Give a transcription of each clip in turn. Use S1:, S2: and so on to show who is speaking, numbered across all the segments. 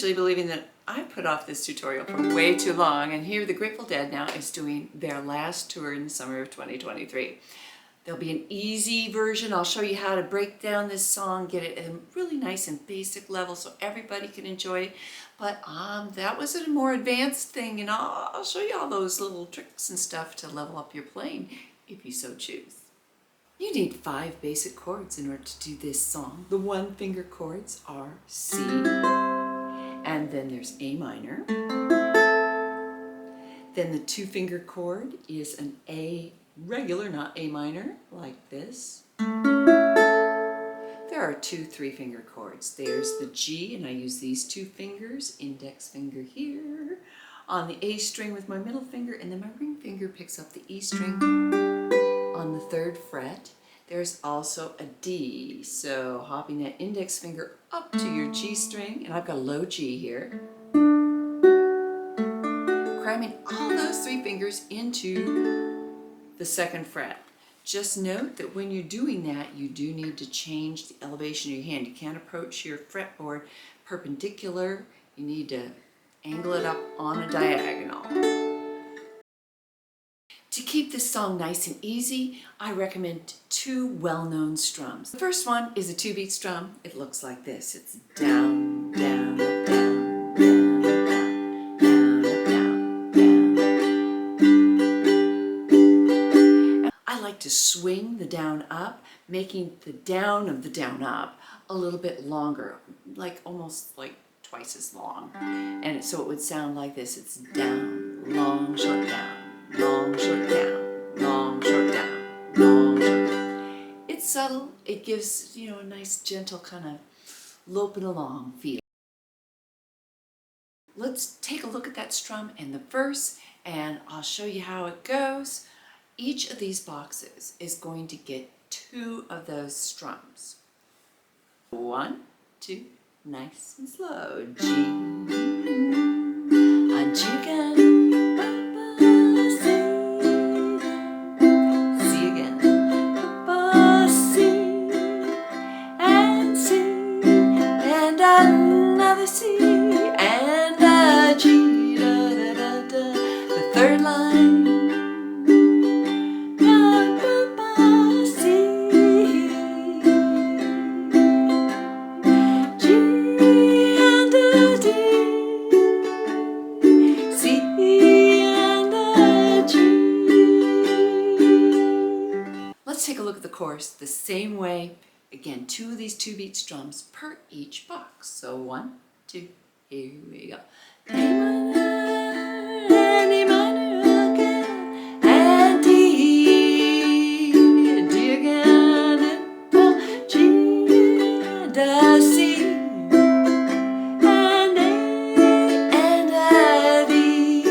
S1: foolishly believing that I put off this tutorial for way too long, and here the Grateful Dead now is doing their last tour in the summer of 2023. There'll be an easy version. I'll show you how to break down this song, get it at a really nice and basic level so everybody can enjoy it. But that was a more advanced thing, and I'll show you all those little tricks and stuff to level up your playing if you so choose. You need 5 basic chords in order to do this song. The 1-finger chords are C, and then there's A minor. Then the 2-finger chord is an A regular, not A minor, like this. There are 2 3-finger chords. There's the G, and I use these 2 fingers, index finger here, on the A string with my middle finger, and then my ring finger picks up the E string on the 3rd fret. There's also a D, so hopping that index finger up to your G string, and I've got a low G here, cramming all those 3 fingers into the 2nd fret. Just note that when you're doing that, you do need to change the elevation of your hand. You can't approach your fretboard perpendicular. You need to angle it up on a diagonal. To keep this song nice and easy, I recommend 2 well-known strums. The first one is a 2-beat strum. It looks like this. It's down, down, down, down, down, down, down. I like to swing the down up, making the down of the down up a little bit longer, like almost like twice as long. And so it would sound like this. It's down, long, short, down. Long, short, down, long, short, down, long, short, down. It's subtle. It gives, a nice, gentle kind of loping along feel. Let's take a look at that strum and the verse, and I'll show you how it goes. Each of these boxes is going to get 2 of those strums. 1, 2, nice and slow. G, a G again. C and a G, da, da, da, da. The 3rd line, ba, ba, ba, C, G and a D, C and a G. Let's take a look at the chorus the same way. Again, 2 of these 2-beat strums per each box. So 1, 2, here we go. A minor, and A minor again, and D, D again, and a G, and a C, and A, and a D.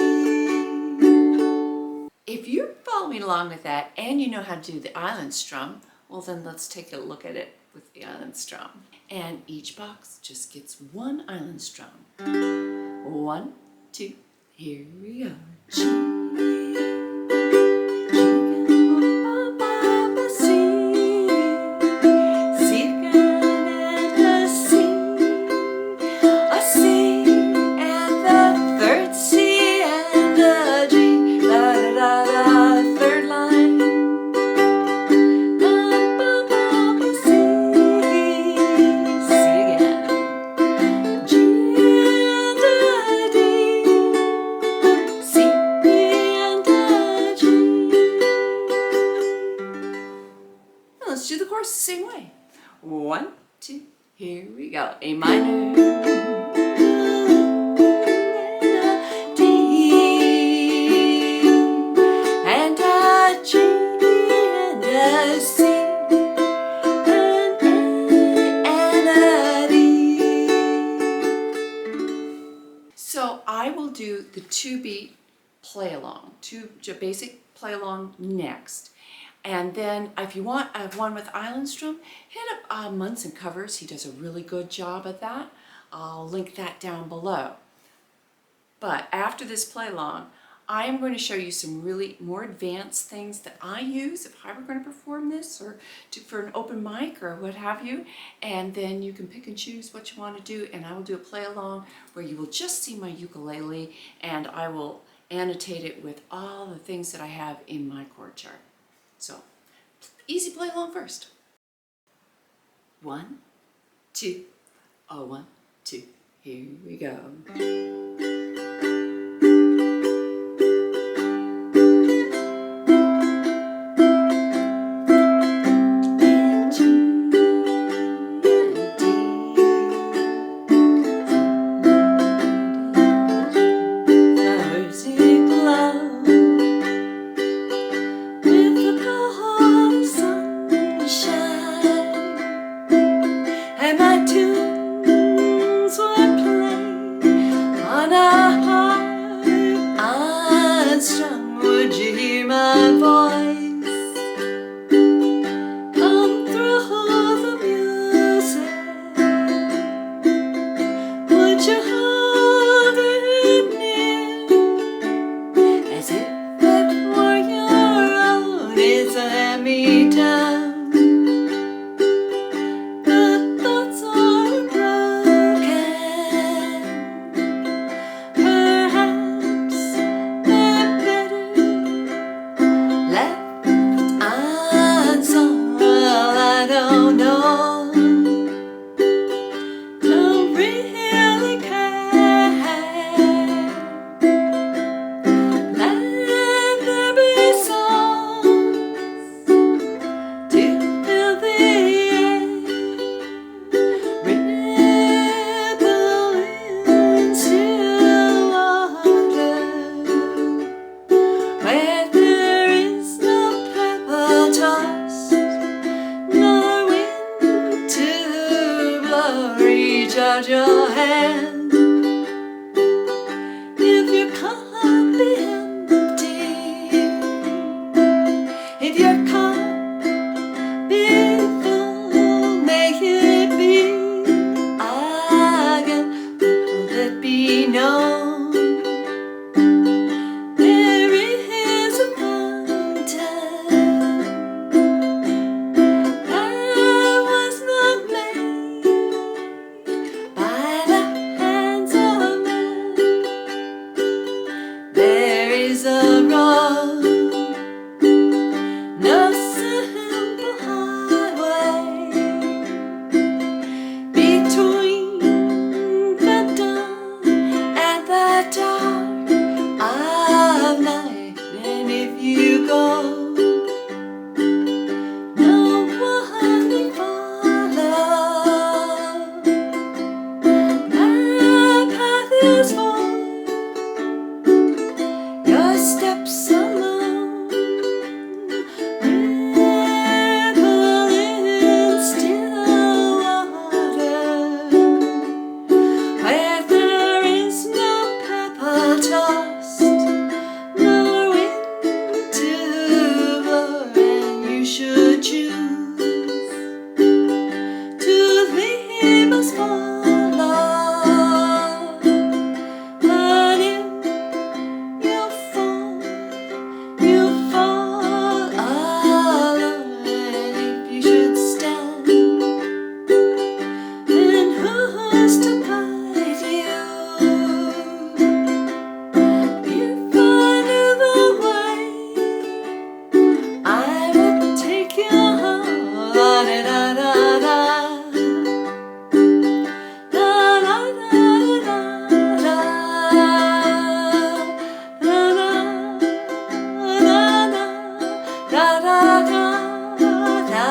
S1: If you're following along with that, and you know how to do the island strum, well then let's take a look at it with the island strum. And each box just gets 1 island strum. 1, 2, here we go. G, C, C again and a C, and the 3rd C and a G, da da da, 3rd line. Let's do the chorus the same way. 1, 2, here we go. A minor, D, and a G, and a C, and A, and a D. So I will do the 2-beat play along, 2 basic play along next. And then if you want one with island strum, hit up Munson Covers. He does a really good job at that. I'll link that down below. But after this play along, I am going to show you some really more advanced things that I use if I were going to perform this or for an open mic or what have you. And then you can pick and choose what you want to do, and I will do a play along where you will just see my ukulele and I will annotate it with all the things that I have in my chord chart. So, easy play along first. 1, 2, oh 1, 2, here we go. Out your hand. If your cup be empty, if your cup be full, may it be again. Let it be known there is a mountain that was not made by the hands of men. There is a road, no simple highway, between the dawn and the dark of night. And if you go, no one will follow. Your steps alone, revel in still water, where there is no pebble tossed, nor wind to blow, and you should choose to leave us follow. But if you fall alone, and if you should stand, then who's to guide you? If I knew the way, I would take you home. La da da da da. La la da da da. La la. Da da da da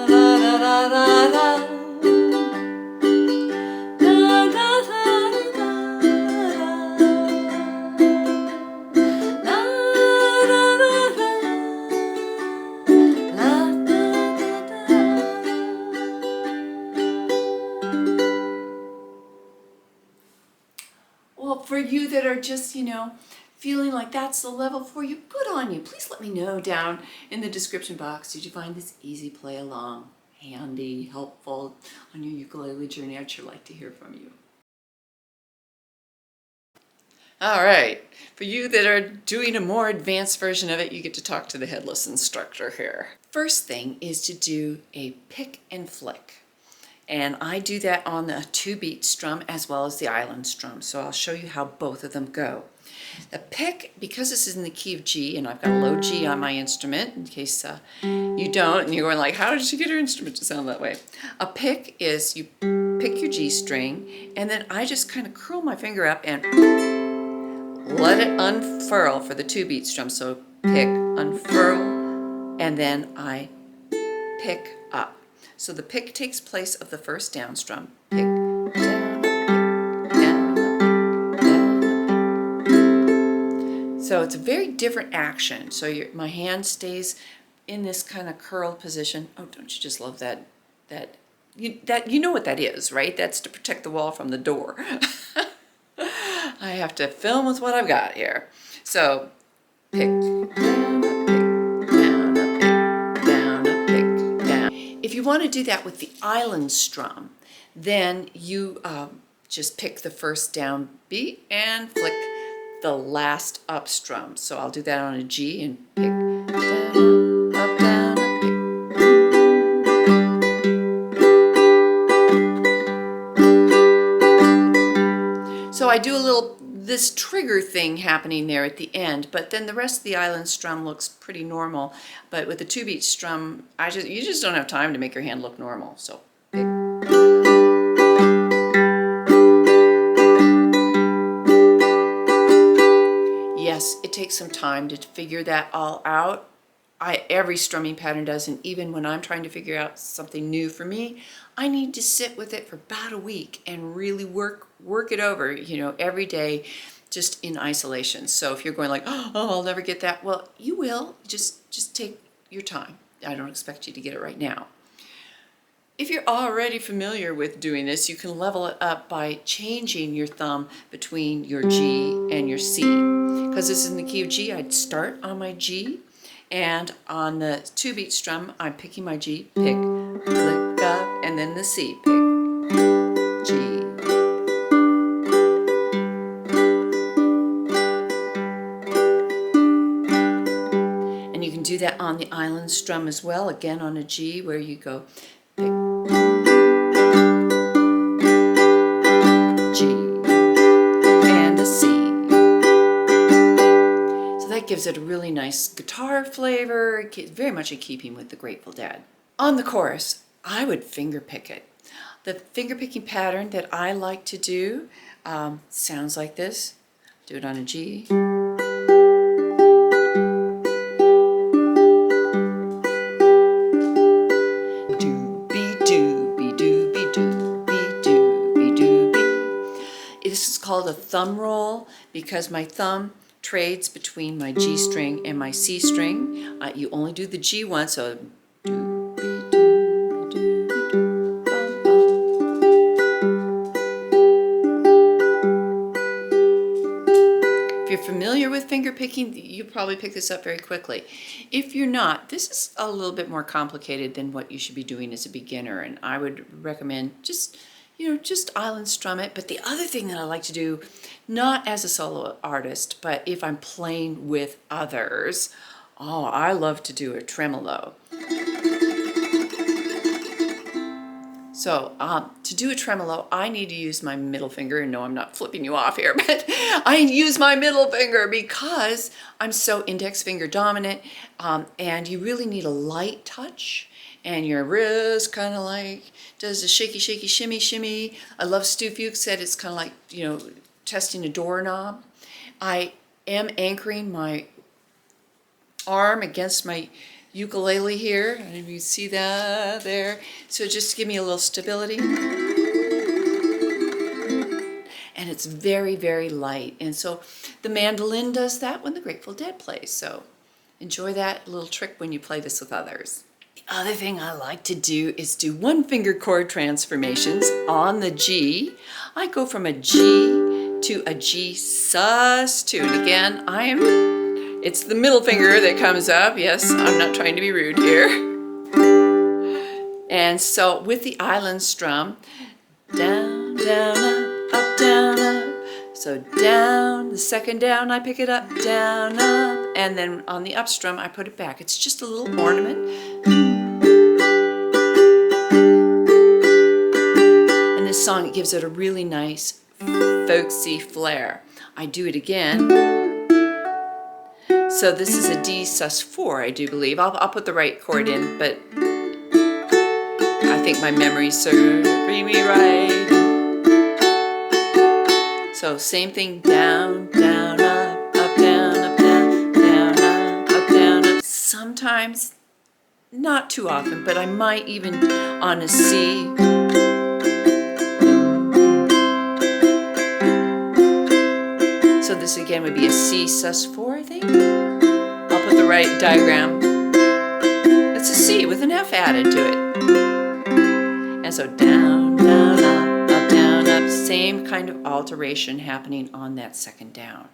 S1: da da da da. Well, for you that are just, feeling like that's the level for you, good on you. Please let me know down in the description box. Did you find this easy play along handy, helpful on your ukulele journey? I'd sure like to hear from you. All right, for you that are doing a more advanced version of it, you get to talk to the headless instructor here. First thing is to do a pick and flick. And I do that on the 2-beat strum as well as the island strum. So I'll show you how both of them go. The pick, because this is in the key of G, and I've got a low G on my instrument, in case you don't, and you're going like, how did she get her instrument to sound that way? A pick is you pick your G string, and then I just kind of curl my finger up and let it unfurl for the 2-beat strum. So pick, unfurl, and then I pick up. So the pick takes place of the first down strum. Pick, down, pick, down, pick, down, pick. So it's a very different action. So my hand stays in this kind of curled position. Oh, don't you just love that? You know what that is, right? That's to protect the wall from the door. I have to film with what I've got here. So pick, down, pick, down, pick, down, pick, down. If you want to do that with the island strum, then you just pick the first down beat and flick the last up strum. So I'll do that on a G and pick, down, up, down, up, pick. So I do this trigger thing happening there at the end, but then the rest of the island strum looks pretty normal. But with the 2-beat strum, you just don't have time to make your hand look normal. So pick. Yes, it takes some time to figure that all out. Every strumming pattern does, and even when I'm trying to figure out something new for me, I need to sit with it for about a week and really work it over, every day, just in isolation. So if you're going like, oh, I'll never get that, well, you will. Just take your time. I don't expect you to get it right now. If you're already familiar with doing this, you can level it up by changing your thumb between your G and your C. Because this is in the key of G, I'd start on my G, and on the 2-beat strum, I'm picking my G, pick, flick up, and then the C, pick, G. And you can do that on the island strum as well, again on a G, where you go pick, G, and a C. That gives it a really nice guitar flavor, very much in keeping with the Grateful Dead. On the chorus, I would finger pick it. The finger picking pattern that I like to do sounds like this. Do it on a G. Doobie doobie doobie doobie doobie doobie. This is called a thumb roll because my thumb trades between my G string and my C string. You only do the G once, so doobie doobie doobie doo, bum, bum. If you're familiar with finger picking, you probably pick this up very quickly. If you're not, this is a little bit more complicated than what you should be doing as a beginner, and I would recommend just island strum it. But the other thing that I like to do, not as a solo artist, but if I'm playing with others, I love to do a tremolo. So to do a tremolo, I need to use my middle finger, and no, I'm not flipping you off here, but I use my middle finger because I'm so index finger dominant, and you really need a light touch. And your wrist kind of like does a shaky, shaky, shimmy, shimmy. I love Stu Fuchs said it's kind of like, testing a doorknob. I am anchoring my arm against my ukulele here. I don't know if you see that there. So just to give me a little stability. And it's very, very light. And so the mandolin does that when the Grateful Dead plays. So enjoy that little trick when you play this with others. The other thing I like to do is do 1 finger chord transformations on the G. I go from a G to a G sus2. And again, it's the middle finger that comes up. Yes, I'm not trying to be rude here. And so with the island strum, down, down, up, down, up, So down, the second down, I pick it up, down, up, and then on the up strum, I put it back. It's just a little ornament. And this song, it gives it a really nice, folksy flair. I do it again. So this is a D sus4, I do believe. I'll put the right chord in, but I think my memory's serving me right. So same thing, down, down, up, down, up, down, down, up, down, up. Sometimes, not too often, but I might even on a C. So this again would be a C sus4, I think. I'll put the right diagram. It's a C with an F added to it. And so down, down, up, down, up. Same kind of alteration happening on that second down.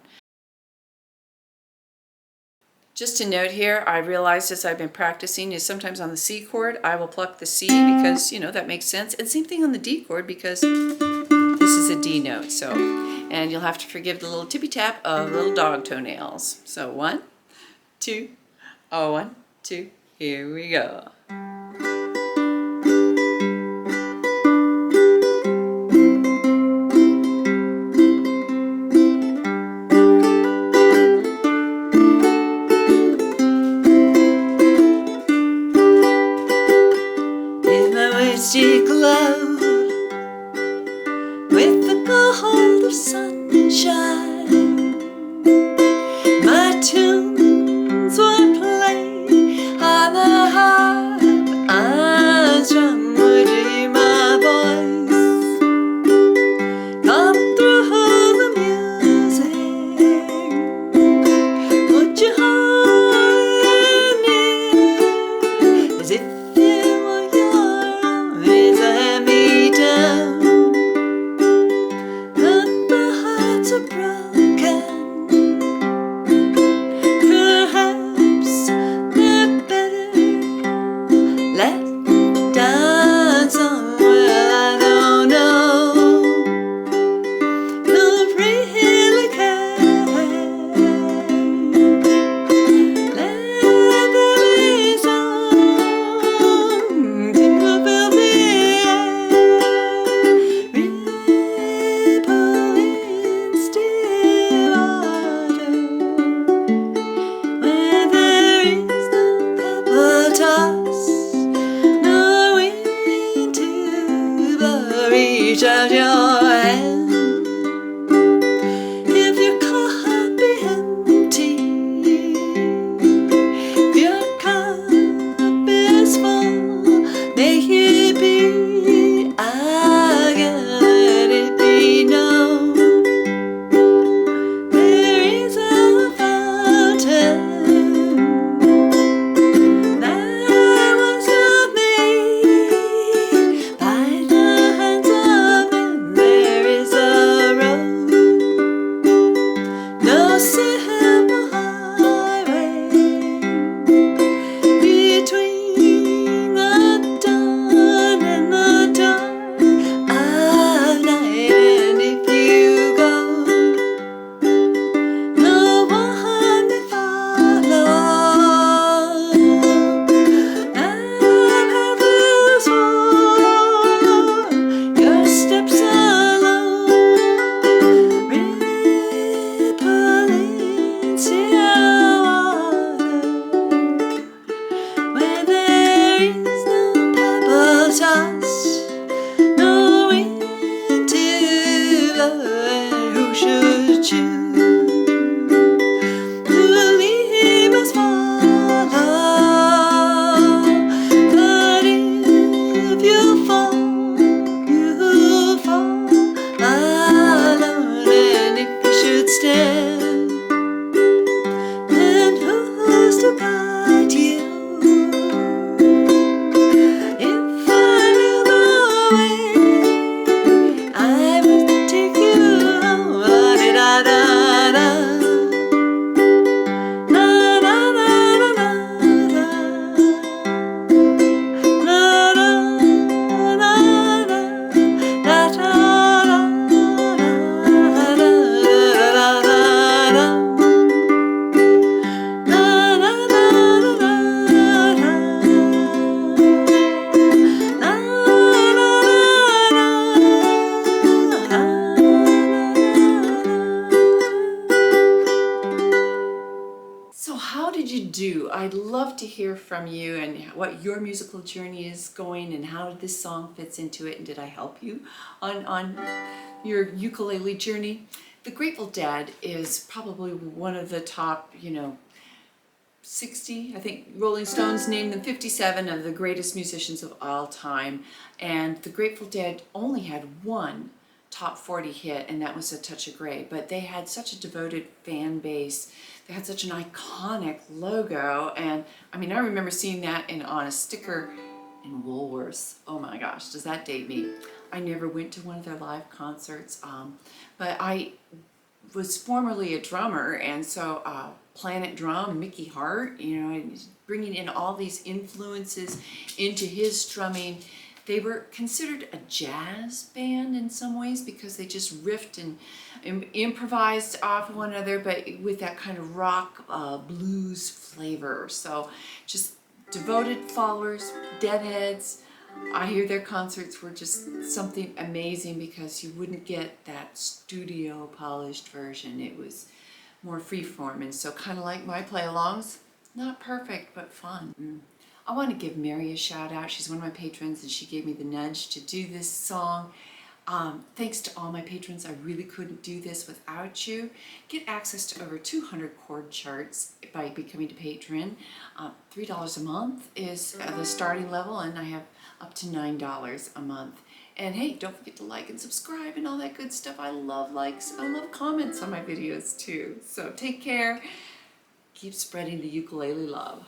S1: Just a note here, I realized as I've been practicing is sometimes on the C chord, I will pluck the C because, you know, that makes sense. And same thing on the D chord because this is a D note. So, and you'll have to forgive the little tippy tap of little dog toenails. So 1, 2, 1, 2, here we go. Wasted glow with the gold of sunshine, my tunes would play on the harp love to hear from you and what your musical journey is going and how this song fits into it, and did I help you on your ukulele journey. The Grateful Dead is probably one of the top, 60, I think Rolling Stones named them 57 of the greatest musicians of all time. And the Grateful Dead only had one top 40 hit, and that was A Touch of Grey. But they had such a devoted fan base. They had such an iconic logo. And I mean, I remember seeing that on a sticker in Woolworths. Oh my gosh, does that date me? I never went to one of their live concerts, but I was formerly a drummer, and so Planet Drum, Mickey Hart, bringing in all these influences into his strumming. They were considered a jazz band in some ways because they just riffed and improvised off of one another, but with that kind of rock blues flavor. So just devoted followers, Deadheads. I hear their concerts were just something amazing because you wouldn't get that studio polished version. It was more freeform, and so kind of like my play-alongs, not perfect but fun. I want to give Mary a shout out. She's one of my patrons, and she gave me the nudge to do this song. Thanks to all my patrons, I really couldn't do this without you. Get access to over 200 chord charts by becoming a patron. $3 a month is the starting level, and I have up to $9 a month. And hey, don't forget to like and subscribe and all that good stuff. I love likes, I love comments on my videos too. So take care, keep spreading the ukulele love.